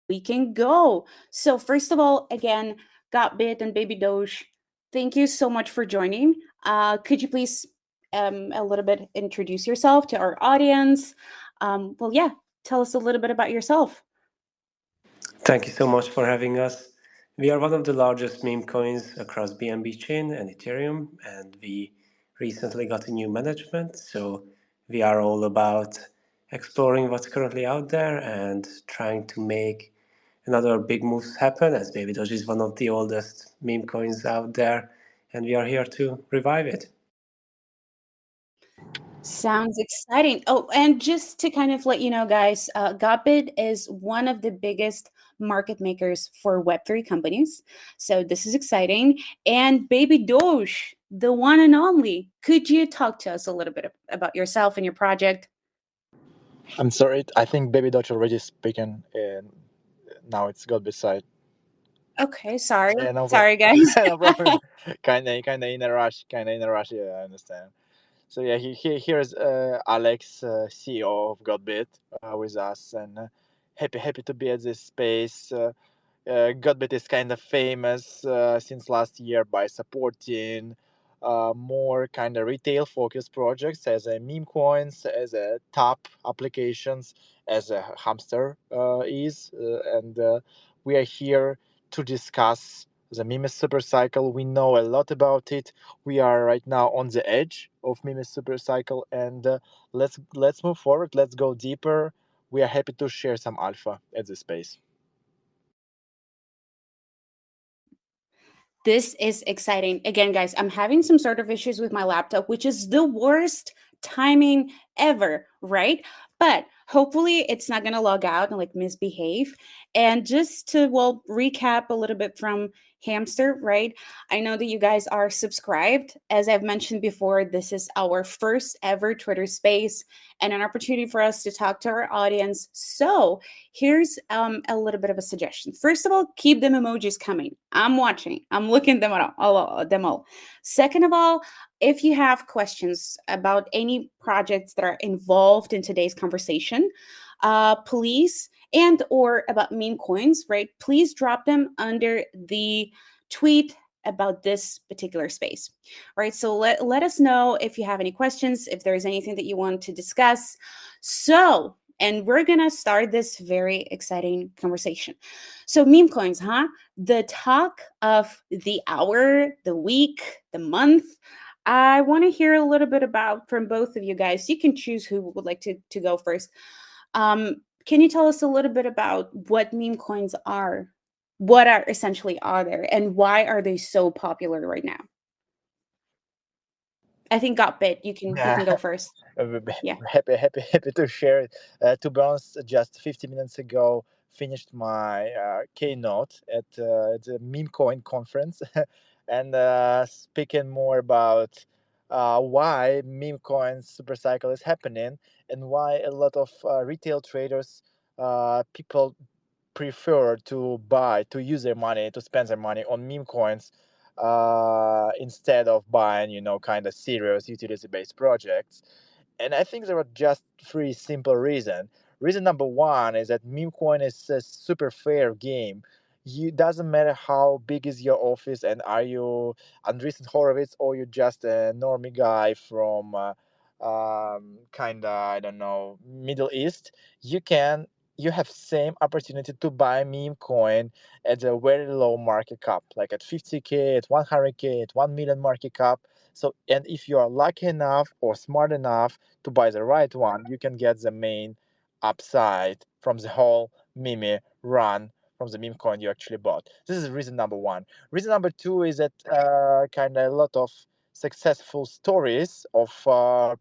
we can go. So first of all, again, Gotbit and Baby Doge, thank you so much for joining. Could you please a little bit introduce yourself to our audience? Well, yeah, tell us a little bit about yourself. Thank you so much for having us. We are one of the largest meme coins across BNB chain and Ethereum, and we recently got a new management. So we are all about exploring what's currently out there and trying to make another big moves happen, as Baby Doge is one of the oldest meme coins out there, and we are here to revive it. Sounds exciting. Oh, and just to kind of let you know, guys, Gotbit is one of the biggest market makers for Web3 companies. So this is exciting. And Baby Doge, the one and only, could you talk to us a little bit about yourself and your project? I'm sorry. I think Baby Dutch already speaking, and now it's got beside. Okay, sorry. Yeah, no problem. Sorry, guys. No problem. Kinda in a rush. Kinda in a rush. Yeah, I understand. So yeah, here's Alex, CEO of Gotbit, with us, and happy to be at this space. Gotbit is kind of famous since last year by supporting more kind of retail focused projects as a meme coins, as a top applications, as a hamster is, and we are here to discuss the MEMES Supercycle. We know a lot about it. We are right now on the edge of MEMES Supercycle, and let's move forward. Let's go deeper. We are happy to share some alpha at this space. This is exciting. Again, guys, I'm having some sort of issues with my laptop, which is the worst timing ever, right? But hopefully it's not going to log out and like misbehave. And just to, well, recap a little bit from Hamster, right? I know that you guys are subscribed. As I've mentioned before, this is our first ever Twitter space and an opportunity for us to talk to our audience. So here's a little bit of a suggestion. First of all, keep them emojis coming. I'm watching. I'm looking them all. Second of all, if you have questions about any projects that are involved in today's conversation, please and or about meme coins, right? Please drop them under the tweet about this particular space. All right, so let us know if you have any questions, if there's anything that you want to discuss. So, and we're gonna start this very exciting conversation. So, meme coins, huh? The talk of the hour, the week, the month. I want to hear a little bit about from both of you guys. You can choose who would like to go first. Can you tell us a little bit about what meme coins are? What are essentially are there, and why are they so popular right now? I think Gotbit. You can go first. Yeah. Happy to share it. To be honest, just 50 minutes ago, finished my keynote at the meme coin conference, and speaking more about why meme coins super cycle is happening and why a lot of retail traders, people prefer to buy, to use their money, to spend their money on meme coins instead of buying, kind of serious utility based projects. And I think there are just three simple reasons. Reason number one is that meme coin is a super fair game. You doesn't matter how big is your office and are you Andreessen Horowitz or you just a normie guy from kind of, I don't know, Middle East. You can you have same opportunity to buy meme coin at a very low market cap, like at 50K, at 100K, at 1 million market cap. So, and if you are lucky enough or smart enough to buy the right one, you can get the main upside from the whole meme run from the meme coin you actually bought. This is reason number one. Reason number two is that kind of a lot of successful stories of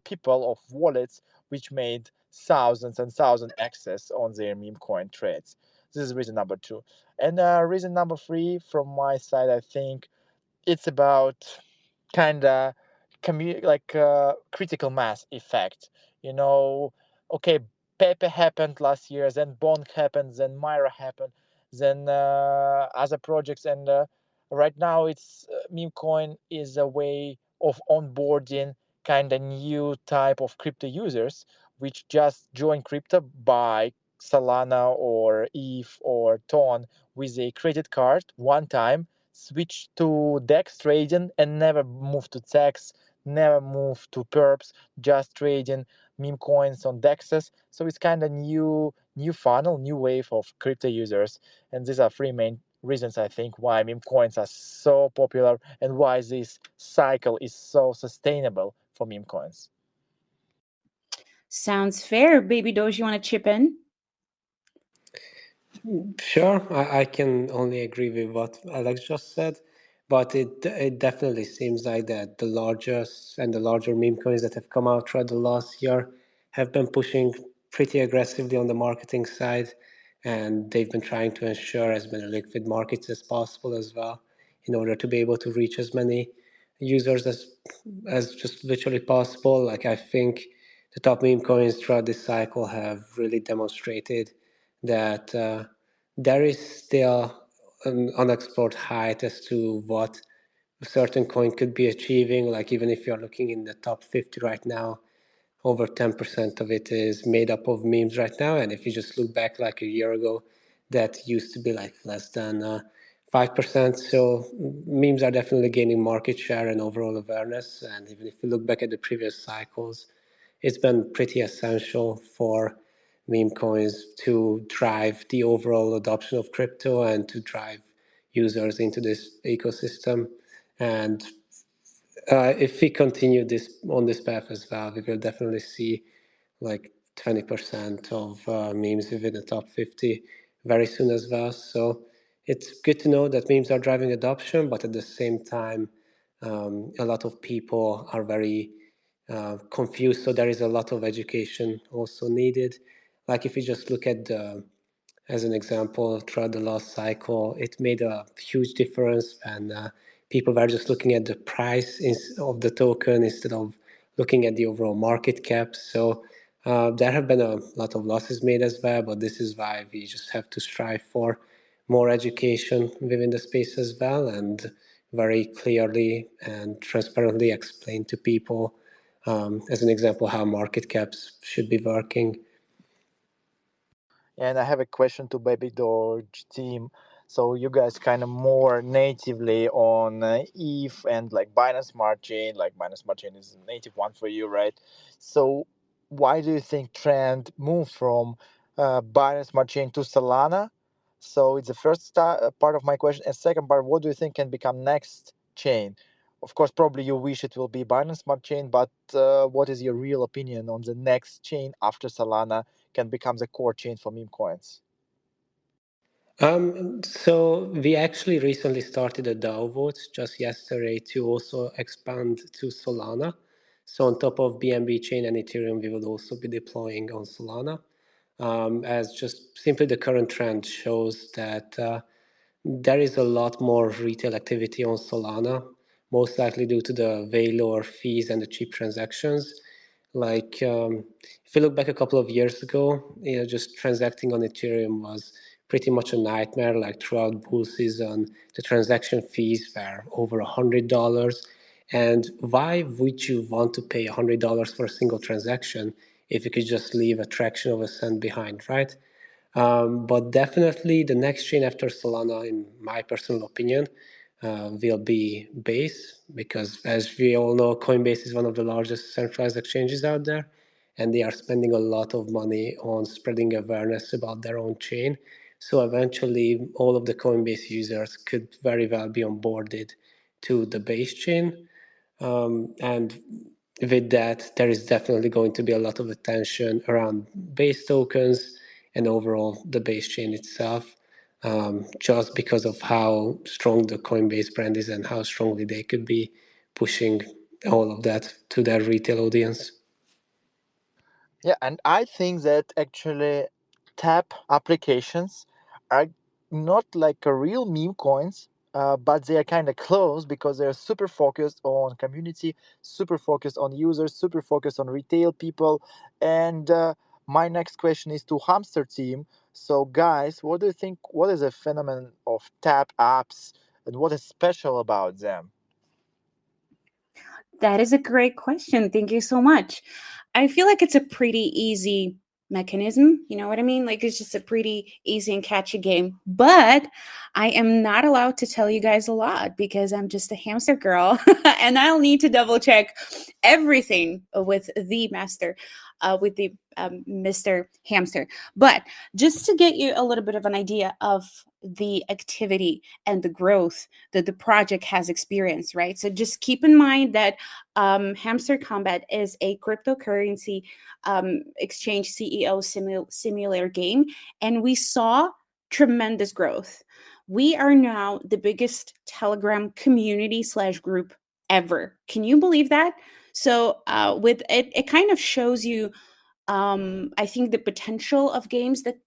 people, of wallets, which made thousands and thousands access on their meme coin trades. This is reason number two. And reason number three, from my side, I think it's about kind of critical mass effect. You know, okay, Pepe happened last year, then Bond happened, then Myra happened, then other projects, and right now it's meme coin is a way of onboarding kind of new type of crypto users which just join crypto by Solana or ETH or Ton with a credit card one time, switch to DEX trading, and never move to TEX, never move to perps, just trading meme coins on DEXs. So it's kind of new funnel, new wave of crypto users, and these are three main reasons I think why meme coins are so popular and why this cycle is so sustainable for meme coins. Sounds fair. Baby Doge, you want to chip in? Sure, I can only agree with what Alex just said, but it definitely seems like that the largest and the larger meme coins that have come out throughout the last year have been pushing pretty aggressively on the marketing side, and they've been trying to ensure as many liquid markets as possible as well, in order to be able to reach as many users as just literally possible. Like I think the top meme coins throughout this cycle have really demonstrated that there is still an unexplored height as to what a certain coin could be achieving. Like even if you're looking in the top 50 right now, over 10% of it is made up of memes right now. And if you just look back like a year ago, that used to be like less than 5%. So memes are definitely gaining market share and overall awareness. And even if you look back at the previous cycles, it's been pretty essential for meme coins to drive the overall adoption of crypto and to drive users into this ecosystem. And if we continue this on this path as well, we will definitely see like 20% of memes within the top 50 very soon as well. So it's good to know that memes are driving adoption, but at the same time, a lot of people are very confused. So there is a lot of education also needed. Like if you just look at as an example, throughout the last cycle, it made a huge difference, and people were just looking at the price of the token instead of looking at the overall market cap. So there have been a lot of losses made as well, but this is why we just have to strive for more education within the space as well, and very clearly and transparently explain to people, as an example, how market caps should be working. And I have a question to Baby Doge team. So you guys kind of more natively on ETH and like Binance Smart Chain, like Binance Smart Chain is a native one for you, right? So why do you think trend moved from Binance Smart Chain to Solana? So it's the first part of my question. And second part, what do you think can become next chain? Of course, probably you wish it will be Binance Smart Chain, but what is your real opinion on the next chain after Solana can become the core chain for meme coins? So we actually recently started a DAO vote just yesterday to also expand to Solana. So on top of BNB chain and Ethereum, we will also be deploying on Solana. As just simply the current trend shows that there is a lot more retail activity on Solana, most likely due to the way lower fees and the cheap transactions. Like if you look back a couple of years ago, just transacting on Ethereum was pretty much a nightmare. Like throughout bull season, the transaction fees were over $100. And why would you want to pay $100 for a single transaction if you could just leave a fraction of a cent behind, right? But definitely the next chain after Solana, in my personal opinion, will be Base, because as we all know, Coinbase is one of the largest centralized exchanges out there, and they are spending a lot of money on spreading awareness about their own chain. So eventually, all of the Coinbase users could very well be onboarded to the Base chain. And with that, there is definitely going to be a lot of attention around base tokens and overall the base chain itself, just because of how strong the Coinbase brand is and how strongly they could be pushing all of that to their retail audience. Yeah, and I think that actually tap applications are not like a real meme coins, but they are kind of close because they're super focused on community, super focused on users, super focused on retail people. And my next question is to Hamster team. So, guys, what do you think? What is the phenomenon of tap apps, and what is special about them? That is a great question. Thank you so much. I feel like it's a pretty easy mechanism. You know what I mean? Like it's just a pretty easy and catchy game. But I am not allowed to tell you guys a lot because I'm just a hamster girl and I'll need to double check everything with the master, with the Mr. Hamster. But just to get you a little bit of an idea of the activity and the growth that the project has experienced, right? So just keep in mind that Hamster Kombat is a cryptocurrency exchange CEO simulator game, and we saw tremendous growth. We are now the biggest Telegram community slash group ever. Can you believe that? So with it, it kind of shows you I think the potential of games that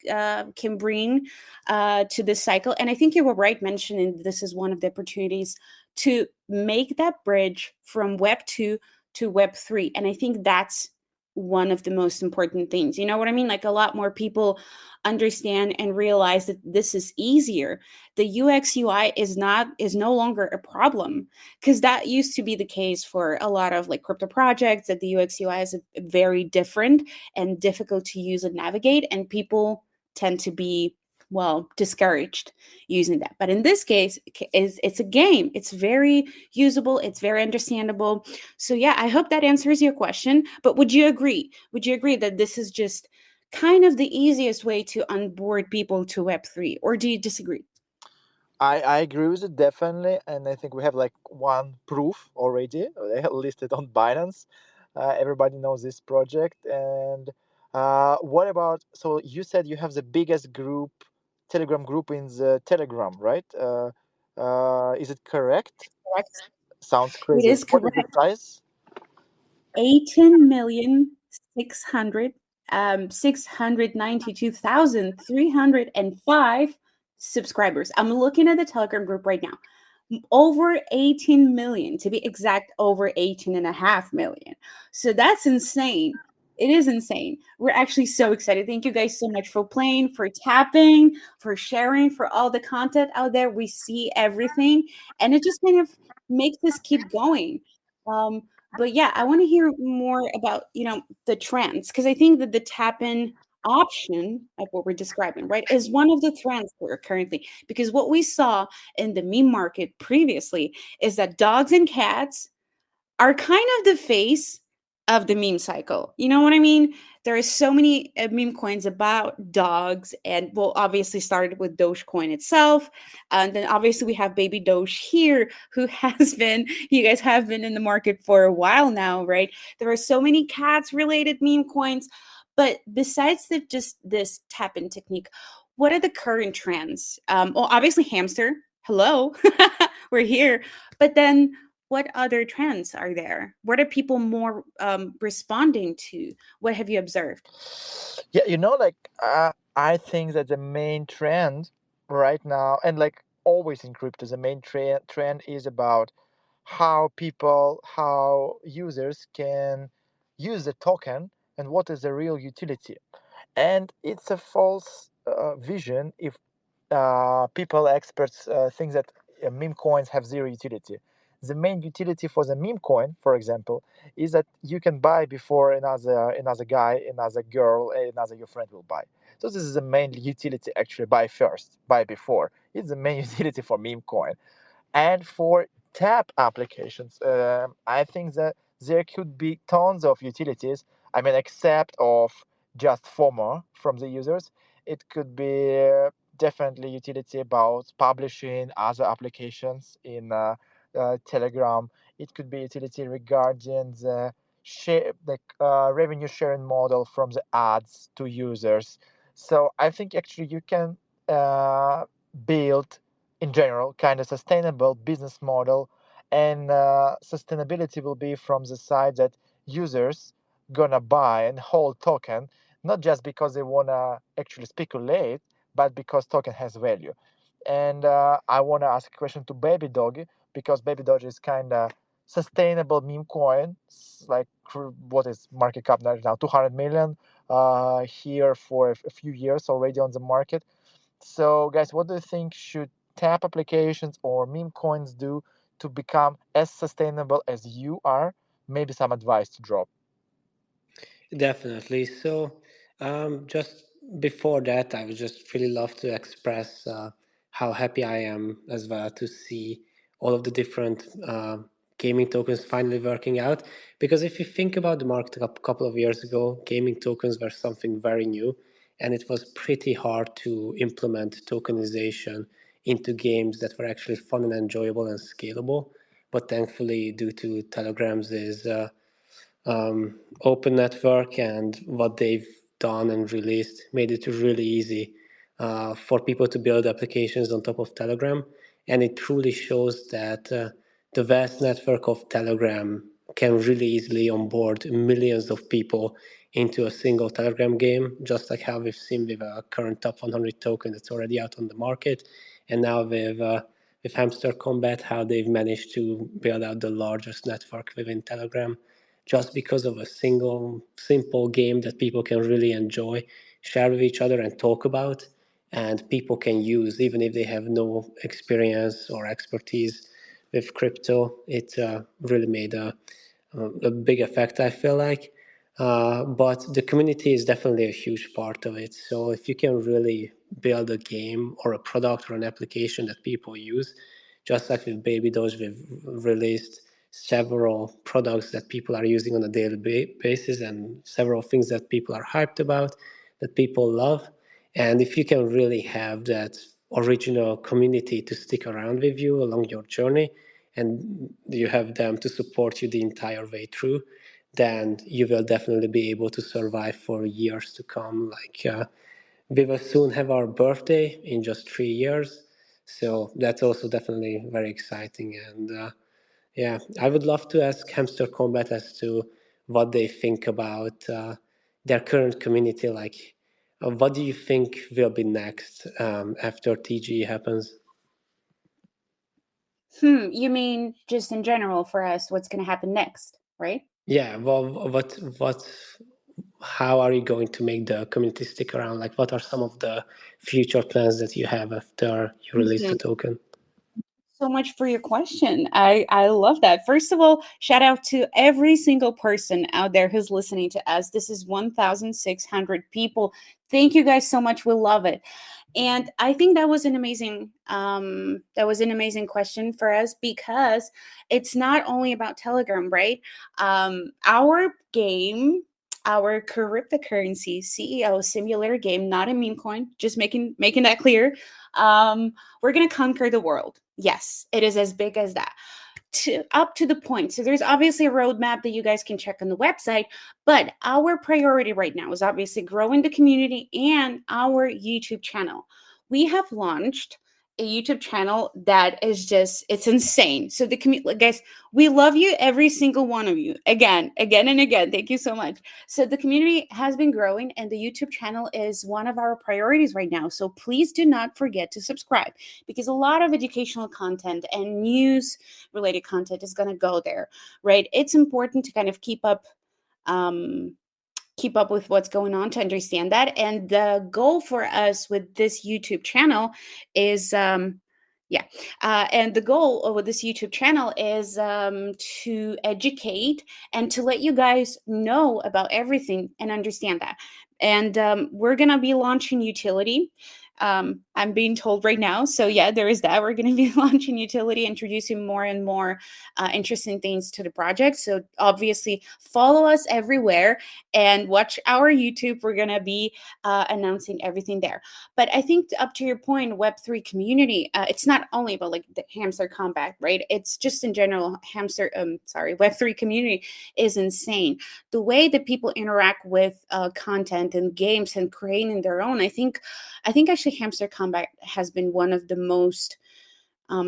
can bring to this cycle. And I think you were right mentioning this is one of the opportunities to make that bridge from Web 2 to Web 3. And I think that's one of the most important things. You know what I mean? Like a lot more people understand and realize that this is easier. The UX UI is no longer a problem, because that used to be the case for a lot of like crypto projects, that the UX UI is very different and difficult to use and navigate, and people tend to be, well, discouraged using that. But in this case, it's a game. It's very usable, it's very understandable. So yeah, I hope that answers your question. But would you agree that this is just kind of the easiest way to onboard people to Web3, or do you disagree? I agree with it definitely, and I think we have like one proof already. They have listed on Binance. Everybody knows this project. And what about? So you said you have the biggest group, Telegram group in the Telegram, right? Is it correct? Correct. Sounds It crazy. is What is the correct. size? 18,600 692,305 subscribers. I'm looking at the Telegram group right now. Over 18 million, to be exact, over 18.5 million. So that's insane. It is insane. We're actually so excited. Thank you guys so much for playing, for tapping, for sharing, for all the content out there. We see everything, and it just kind of makes us keep going. Um, but yeah, I want to hear more about, the trends, because I think that the tap in option of what we're describing, right, is one of the trends we're currently, because what we saw in the meme market previously is that dogs and cats are kind of the face of the meme cycle. You know what I mean? There are so many meme coins about dogs, and well, obviously started with Dogecoin itself, and then obviously we have Baby Doge here, who has been, you guys have been in the market for a while now, right? There are so many cats related meme coins, but besides just this tap in technique, what are the current trends? Well, obviously hamster. Hello, we're here, but then what other trends are there? What are people more responding to? What have you observed? Yeah, like I think that the main trend right now, and like always in crypto, the main trend is about how users can use the token and what is the real utility. And it's a false vision if people, experts, think that meme coins have zero utility. The main utility for the meme coin, for example, is that you can buy before another guy, another girl, another your friend will buy. So this is the main utility. Actually, buy first, buy before. It's the main utility for meme coin. And for tap applications, I think that there could be tons of utilities. I mean, except of just FOMO from the users, it could be definitely utility about publishing other applications in Telegram. It could be utility regarding the revenue sharing model from the ads to users. So I think actually you can build in general kind of sustainable business model, and sustainability will be from the side that users gonna buy and hold token, not just because they wanna actually speculate, but because token has value. And I want to ask a question to Baby Dog, because Baby Dog is kind of sustainable meme coin. Like what is market cap right now? 200 million here for a few years already on the market. So, guys, what do you think should tap applications or meme coins do to become as sustainable as you are? Maybe some advice to drop. Definitely. So, Just before that, I would just really love to express how happy I am as well to see all of the different gaming tokens finally working out. Because if you think about the market a couple of years ago, gaming tokens were something very new, and it was pretty hard to implement tokenization into games that were actually fun and enjoyable and scalable. But thankfully, due to Telegram's open network and what they've done and released made it really easy for people to build applications on top of Telegram. And it truly shows that the vast network of Telegram can really easily onboard millions of people into a single Telegram game, just like how we've seen with a current top 100 token that's already out on the market. And now with Hamster Kombat, how they've managed to build out the largest network within Telegram just because of a single simple game that people can really enjoy, share with each other and talk about, and people can use even if they have no experience or expertise with crypto. It really made a big effect, I feel like. But the community is definitely a huge part of it. So if you can really build a game or a product or an application that people use, just like with Baby Doge, we've released several products that people are using on a daily basis and several things that people are hyped about, that people love. And if you can really have that original community to stick around with you along your journey, and you have them to support you the entire way through, then you will definitely be able to survive for years to come. We will soon have our birthday in just 3 years. So that's also definitely very exciting. And yeah, I would love to ask Hamster Combat as to what they think about their current community. What do you think will be next after TG happens? You mean just in general for us, what's going to happen next, right? Yeah, well, how are you going to make the community stick around? Like, what are some of the future plans that you have after you release the token? So much for your question. I love that. First of all, shout out to every single person out there who's listening to us. This is 1,600 people. Thank you guys so much. We love it. And I think that was an amazing question for us, because it's not only about Telegram, right? Our game, our cryptocurrency CEO simulator game, not a meme coin, just making that clear. We're gonna conquer the world. Yes, it is as big as that. Up to the point. So there's obviously a roadmap that you guys can check on the website, but our priority right now is obviously growing the community and our YouTube channel. We have launched a YouTube channel that is just, it's insane. So the community, guys, we love you, every single one of you. Again and again. Thank you so much. So the community has been growing, and the YouTube channel is one of our priorities right now. So please do not forget to subscribe, because a lot of educational content and news related content is going to go there, right? It's important to kind of keep up with what's going on to understand that. And the goal for us with this YouTube channel is and the goal with this YouTube channel is to educate and to let you guys know about everything and understand that. And we're gonna be launching utility. I'm being told right now. So yeah, there is that. We're going to be launching utility, introducing more and more interesting things to the project. So obviously follow us everywhere and watch our YouTube. We're going to be announcing everything there. But I think up to your point, Web3 community, it's not only about like the Hamster Kombat, right? It's just in general, Web3 community is insane. The way that people interact with content and games and creating their own, I think actually Hamster Kombat has been one of the most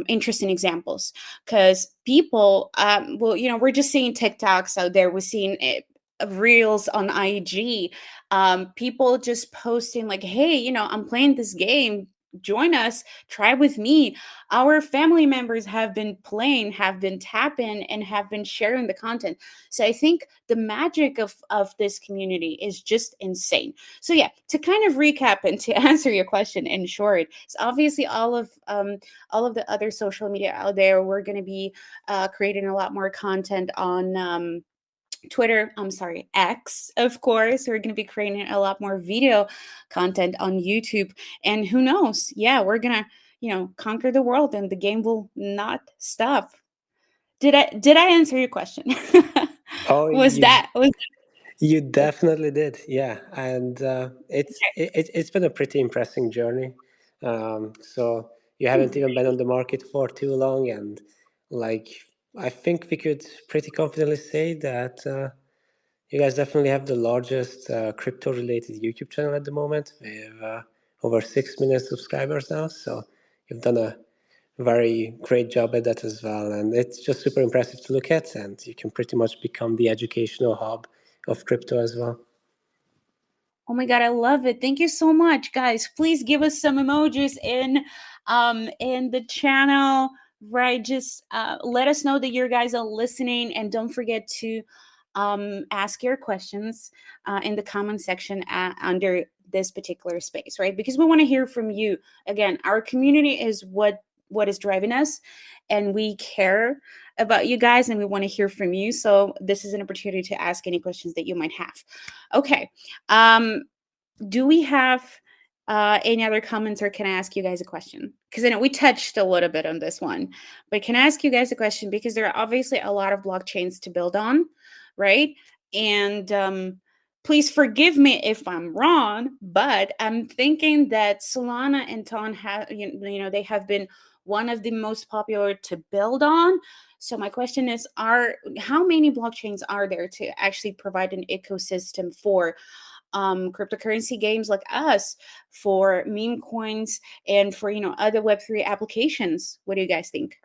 interesting examples, because people, we're just seeing TikToks out there. We're seeing reels on IG, people just posting like, hey, I'm playing this game, join us, try with me. Our family members have been playing, have been tapping, and have been sharing the content. So I think the magic of this community is just insane. So yeah, to kind of recap and to answer your question in short, it's obviously all of the other social media out there. We're going to be creating a lot more content on Twitter, I'm sorry, X, of course. We're going to be creating a lot more video content on YouTube. And who knows? Yeah, we're going to, conquer the world and the game will not stop. Did I answer your question? Oh, was that was you that definitely did, yeah. And it's been a pretty impressive journey. So you haven't okay? even been on the market for too long, and like I think we could pretty confidently say that you guys definitely have the largest crypto-related YouTube channel at the moment, with over 6 million subscribers now. So you've done a very great job at that as well, and it's just super impressive to look at. And you can pretty much become the educational hub of crypto as well. Oh my god, I love it. Thank you so much, guys. Please give us some emojis in the channel, right? Just let us know that you guys are listening, and don't forget to ask your questions in the comment section under this particular space, right? Because we want to hear from you. Again, our community is what is driving us, and we care about you guys, and we want to hear from you. So this is an opportunity to ask any questions that you might have. Okay. Do we have any other comments, or can I ask you guys a question? Because I know we touched a little bit on this one, but can I ask you guys a question? Because there are obviously a lot of blockchains to build on, right? And please forgive me if I'm wrong, but I'm thinking that Solana and Ton have, they have been one of the most popular to build on. So my question is, how many blockchains are there to actually provide an ecosystem for cryptocurrency games like us, for meme coins, and for other Web3 applications? What do you guys think?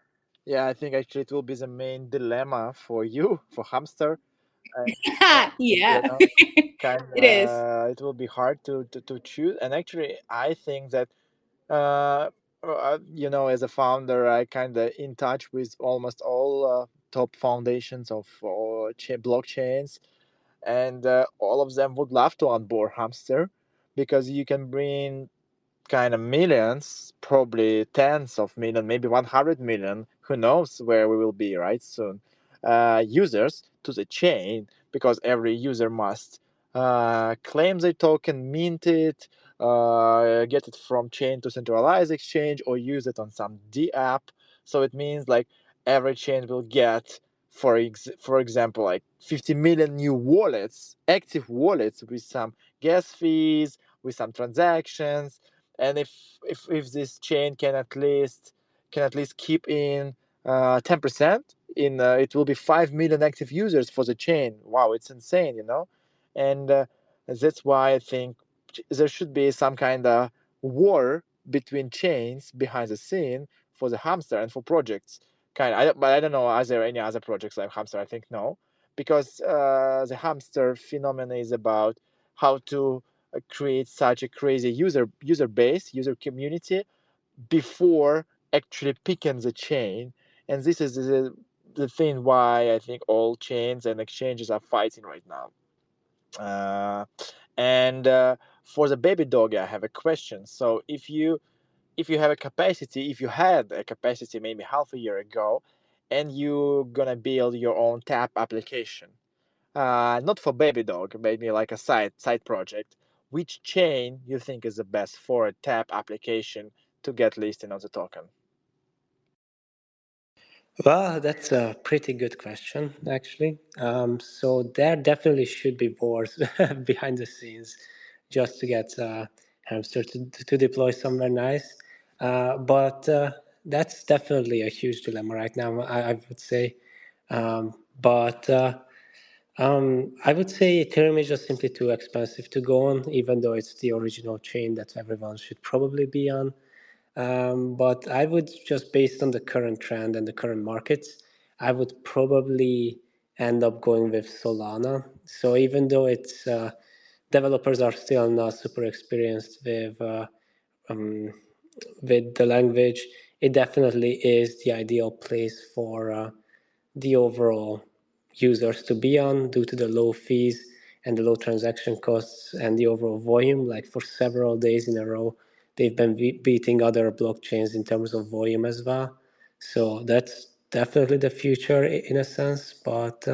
Yeah, I think actually it will be the main dilemma for you, for Hamster. And, you Yeah, know, kind it is. it will be hard to choose. And actually, I think that uh, as a founder, I kind of in touch with almost all top foundations of blockchains, and all of them would love to onboard Hamster because you can bring kind of millions, probably tens of million, maybe 100 million, who knows where we will be right soon, users to the chain, because every user must claim their token, mint it, get it from chain to centralized exchange, or use it on some D app. So it means like every chain will get, for example, like 50 million new wallets, active wallets, with some gas fees, with some transactions. And if this chain can at least keep in 10% in, it will be 5 million active users for the chain. Wow, it's insane. And that's why I think there should be some kind of war between chains behind the scene for the Hamster and for projects. But I don't know, are there any other projects like Hamster? I think no, because the Hamster phenomenon is about how to create such a crazy user base, user community, before actually picking the chain. And this is the thing why I think all chains and exchanges are fighting right now. And for the baby dog, I have a question. So if you had a capacity maybe half a year ago, and you're gonna build your own tap application, not for baby dog, maybe like a side project, which chain you think is the best for a tap application to get listed on the token? Well, that's a pretty good question, actually. So there definitely should be wars behind the scenes just to get Hamster to deploy somewhere nice. But that's definitely a huge dilemma right now, I would say. But I would say Ethereum is just simply too expensive to go on, even though it's the original chain that everyone should probably be on. But I would just, based on the current trend and the current markets, I would probably end up going with Solana. So even though it's developers are still not super experienced um, with the language, it definitely is the ideal place for the overall users to be on, due to the low fees and the low transaction costs and the overall volume. Like for several days in a row, they've been beating other blockchains in terms of volume as well. So that's definitely the future in a sense. But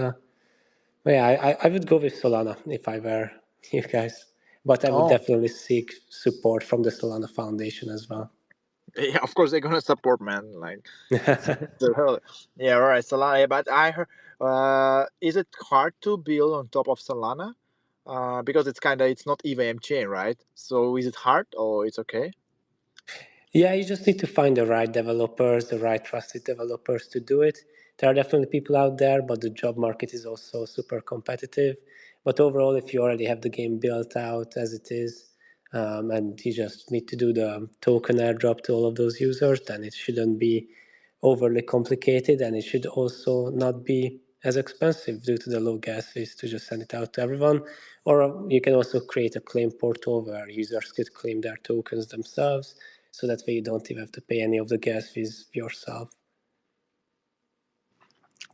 Yeah, I would go with Solana if I were you guys, but I would Oh, definitely seek support from the Solana Foundation as well. yeah, of course they're gonna support, man. Like, yeah, right, Solana. But I heard, is it hard to build on top of Solana? Because it's not EVM chain, right? So is it hard or it's okay? Yeah, you just need to find the right developers, the right trusted developers to do it. There are definitely people out there, but the job market is also super competitive. But overall, if you already have the game built out as it is, and you just need to do the token airdrop to all of those users, then it shouldn't be overly complicated, and it should also not be as expensive due to the low gas fees to just send it out to everyone. Or you can also create a claim portal where users could claim their tokens themselves, so that way you don't even have to pay any of the gas fees yourself.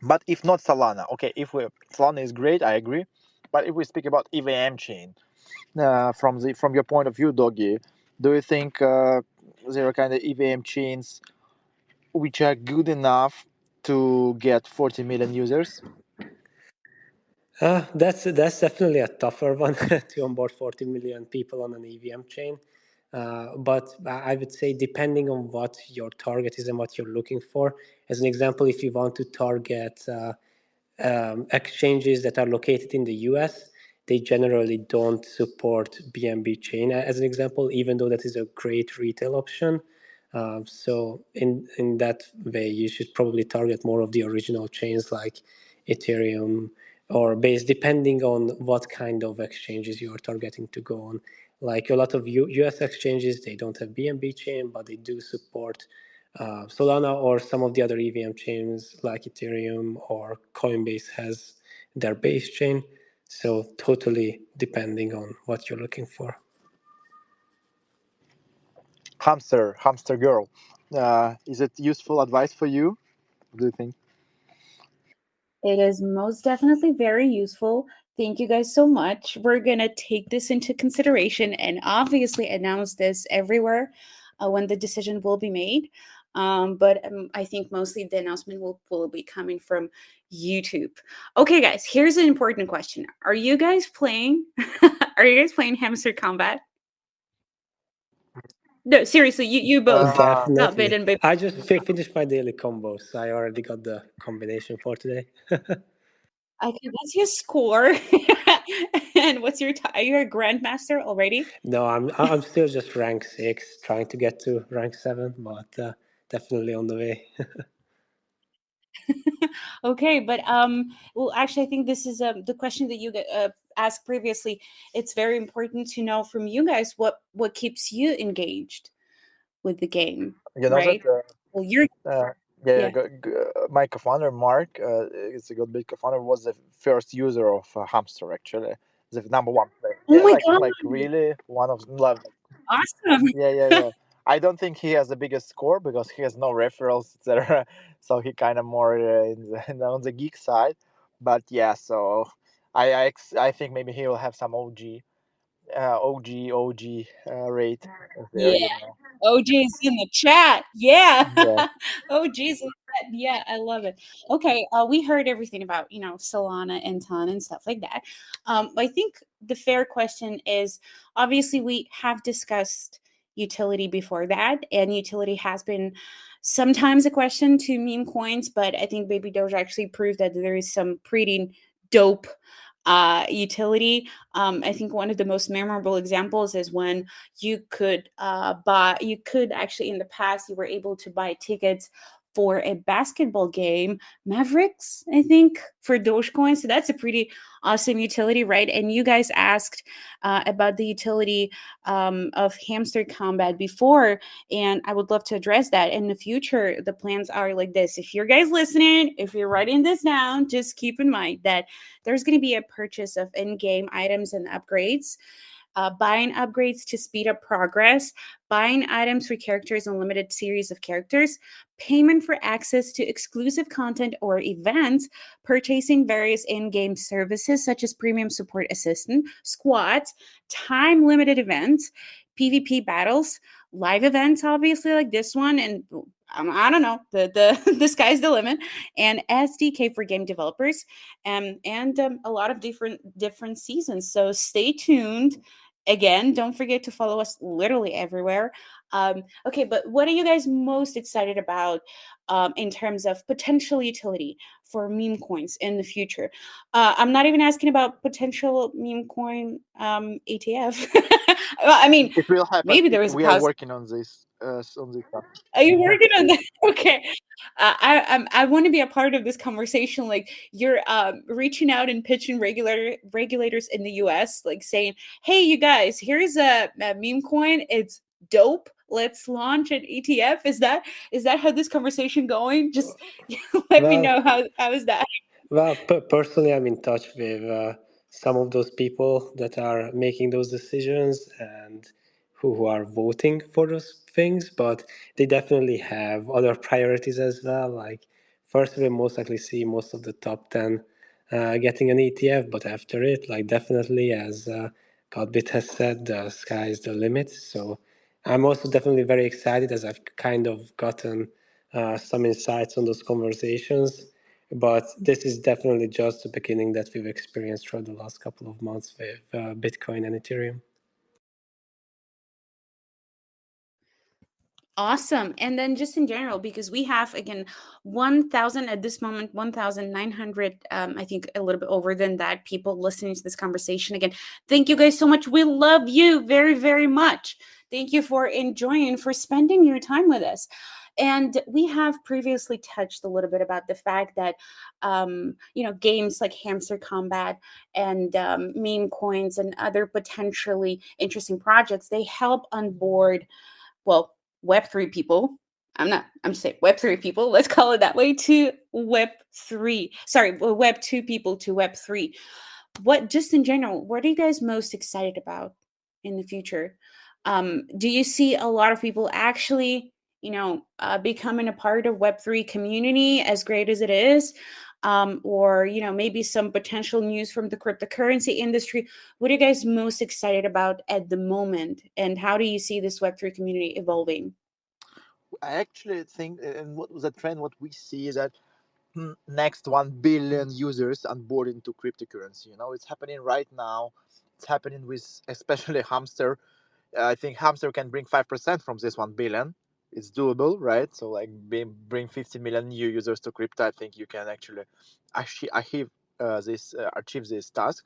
But if not Solana, okay, if we Solana is great, I agree. But if we speak about EVM chain, from your point of view, Doggy, do you think there are kind of EVM chains which are good enough to get 40 million users? That's definitely a tougher one to onboard 40 million people on an EVM chain. But I would say, depending on what your target is and what you're looking for. As an example, if you want to target exchanges that are located in the US, they generally don't support BNB chain, as an example, even though that is a great retail option. So in that way, you should probably target more of the original chains like Ethereum or Base, depending on what kind of exchanges you are targeting to go on. Like a lot of US exchanges, they don't have BNB chain, but they do support Solana or some of the other EVM chains like Ethereum or Coinbase has their base chain. So totally depending on what you're looking for. Hamster girl, is it useful advice for you? What do you think? It is most definitely very useful. Thank you guys so much. We're going to take this into consideration and obviously announce this everywhere when the decision will be made. But I think mostly the announcement will be coming from YouTube. Okay, guys, here's an important question. Are you guys playing? Are you guys playing Hamster Combat? No, seriously, you both. Gotbit Definitely. and Baby. I just finished my daily combos. So I already got the combination for today. Okay, what's your score? And what's your are you a grandmaster already? No, I'm still just rank 6, trying to get to rank 7, but definitely on the way. Okay, but well, actually, I think this is the question that you asked previously. It's very important to know from you guys what keeps you engaged with the game, You know that right? Well, you're uh, yeah, yeah. my co-founder Mark, it's a good big co-founder, was the first user of Hamster, actually, the number one player. Oh Yeah, my like god, really one of like, awesome! yeah, yeah, yeah. I don't think he has the biggest score because he has no referrals, etc. So he kind of more on the geek side. But yeah, so I think maybe he will have some OG rate there. Yeah. OJ's in the chat. Yeah. Yeah. OG's in the chat. Yeah, I love it. Okay, we heard everything about, Solana and Ton and stuff like that. I think the fair question is, obviously we have discussed utility before that, and utility has been sometimes a question to meme coins, but I think Baby Doge actually proved that there is some pretty dope utility. I think one of the most memorable examples is when you could actually, in the past, you were able to buy tickets for a basketball game, Mavericks, I think, for Dogecoin. So that's a pretty awesome utility, right? And you guys asked about the utility of Hamster Combat before, and I would love to address that. In the future, the plans are like this. If you're guys listening, if you're writing this down, just keep in mind that there's going to be a purchase of in-game items and upgrades, buying upgrades to speed up progress, buying items for characters and limited series of characters, payment for access to exclusive content or events, purchasing various in-game services such as premium support assistant, squads, time-limited events, PvP battles, live events, obviously like this one, and I don't know, the sky's the limit, and SDK for game developers, and a lot of different seasons. So stay tuned. Again, don't forget to follow us literally everywhere. Okay, but what are you guys most excited about in terms of potential utility for meme coins in the future? I'm not even asking about potential meme coin ETF. Well, I mean, It will happen. maybe there is a We are possibility. working on this. On this stuff. Are you working on that? Okay. I want to be a part of this conversation. Like you're reaching out and pitching regulators in the US, like saying, "Hey, you guys, here's a meme coin. It's dope. Let's launch an ETF." Is that how this conversation going? Just let me Well, know how is that? Well, personally, I'm in touch with some of those people that are making those decisions and who are voting for those things, but they definitely have other priorities as well. Like, first, we most likely see most of the top 10 getting an ETF, but after it, like, definitely, as Gotbit has said, the sky is the limit. So I'm also definitely very excited as I've kind of gotten some insights on those conversations. But this is definitely just the beginning that we've experienced throughout the last couple of months with Bitcoin and Ethereum. Awesome. And then just in general, because we have again 1,000 at this moment, 1,900, I think a little bit over than that, people listening to this conversation. Again, thank you guys so much. We love you very, very much. Thank you for enjoying, for spending your time with us. And we have previously touched a little bit about the fact that, games like Hamster Combat and meme coins and other potentially interesting projects, they help onboard, well, Web3 people. I'm just saying Web3 people, let's call it that way, to Web3. Sorry, Web2 people to Web3. What, just in general, what are you guys most excited about in the future? Do you see a lot of people actually, becoming a part of Web3 community, as great as it is? Or, maybe some potential news from the cryptocurrency industry. What are you guys most excited about at the moment? And how do you see this Web3 community evolving? I actually think, and what was the trend? What we see is that next 1 billion users onboard into cryptocurrency. It's happening right now. It's happening with especially Hamster. I think Hamster can bring 5% from this 1 billion. It's doable, right? So like bring 50 million new users to crypto. I think you can actually achieve this task.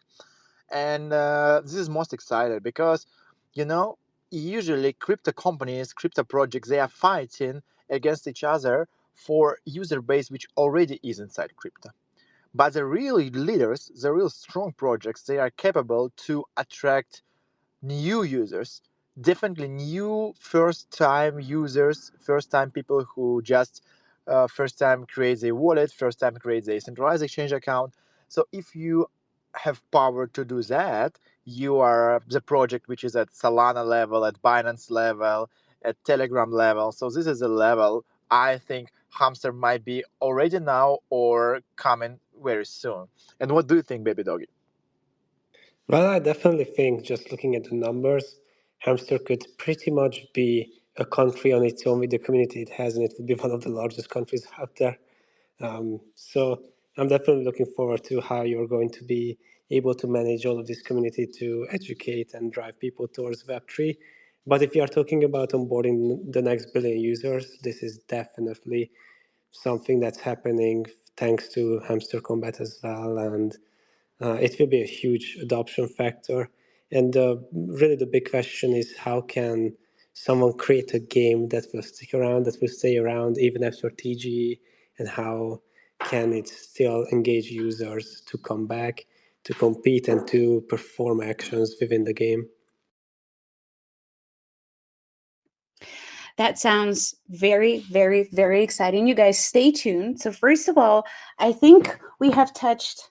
And this is most excited because you know usually crypto companies, crypto projects, they are fighting against each other for user base which already is inside crypto. But the real leaders, the real strong projects, they are capable to attract new users, definitely new first time users, first time people who just first time create a wallet, first time create a centralized exchange account. So if you have power to do that, you are the project which is at Solana level, at Binance level, at Telegram level. So this is a level I think Hamster might be already now or coming very soon. And what do you think, baby doggy? Well, I definitely think just looking at the numbers, Hamster could pretty much be a country on its own with the community it has, and it would be one of the largest countries out there. So I'm definitely looking forward to how you're going to be able to manage all of this community to educate and drive people towards Web3. But if you are talking about onboarding the next billion users, this is definitely something that's happening thanks to Hamster Combat as well. And it will be a huge adoption factor. And really, the big question is how can someone create a game that will stick around, that will stay around even after TGE, and how can it still engage users to come back, to compete, and to perform actions within the game? That sounds very, very, very exciting. You guys stay tuned. So first of all, I think we have touched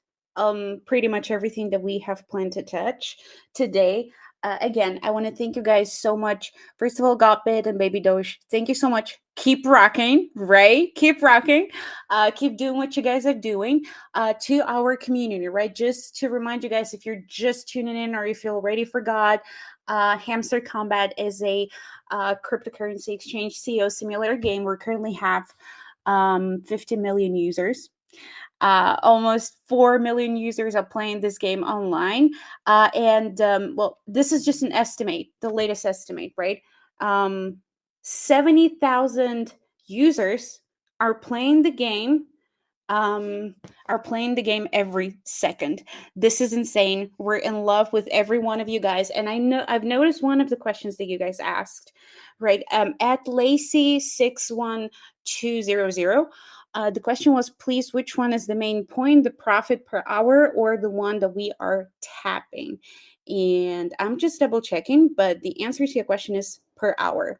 pretty much everything that we have planned to touch today. Again, I want to thank you guys so much. First of all, Gotbit and Baby Doge, thank you so much. Keep rocking, right? Keep rocking. Keep doing what you guys are doing to our community, right? Just to remind you guys, if you're just tuning in or you feel ready for God, Hamster Kombat is a cryptocurrency exchange CEO simulator game. We currently have 50 million users. Almost 4 million users are playing this game online. Well, this is just an estimate, the latest estimate, right? 70,000 users are playing the game. Every second. This is insane. We're in love with every one of you guys. And I've noticed one of the questions that you guys asked, right? At Lacey61200, the question was, please, which one is the main point, the profit per hour or the one that we are tapping? And I'm just double checking, but the answer to your question is per hour.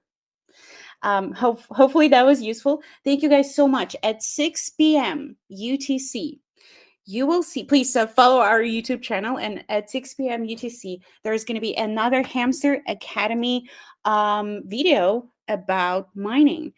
Hopefully that was useful. Thank you guys so much. At 6 p.m. UTC, you will see, please follow our YouTube channel. And at 6 p.m. UTC, there's going to be another Hamster Academy video about mining.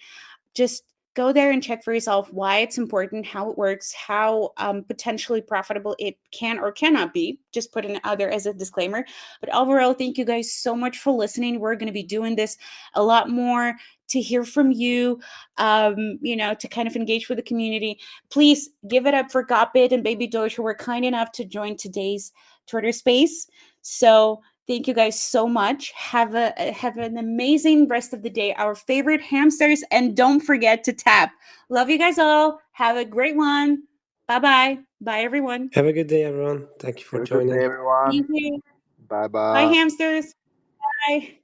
Just go there and check for yourself why it's important, how it works, how potentially profitable it can or cannot be. Just put it out there as a disclaimer. But overall, thank you guys so much for listening. We're going to be doing this a lot more to hear from you, to kind of engage with the community. Please give it up for Gotbit and Baby Doge, who were kind enough to join today's Twitter space. So thank you guys so much. Have an amazing rest of the day. Our favorite hamsters, and don't forget to tap. Love you guys all. Have a great one. Bye-bye. Bye, everyone. Have a good day, everyone. Thank you for Have a good joining. day, everyone. Thank you. Bye-bye. Bye, hamsters. Bye.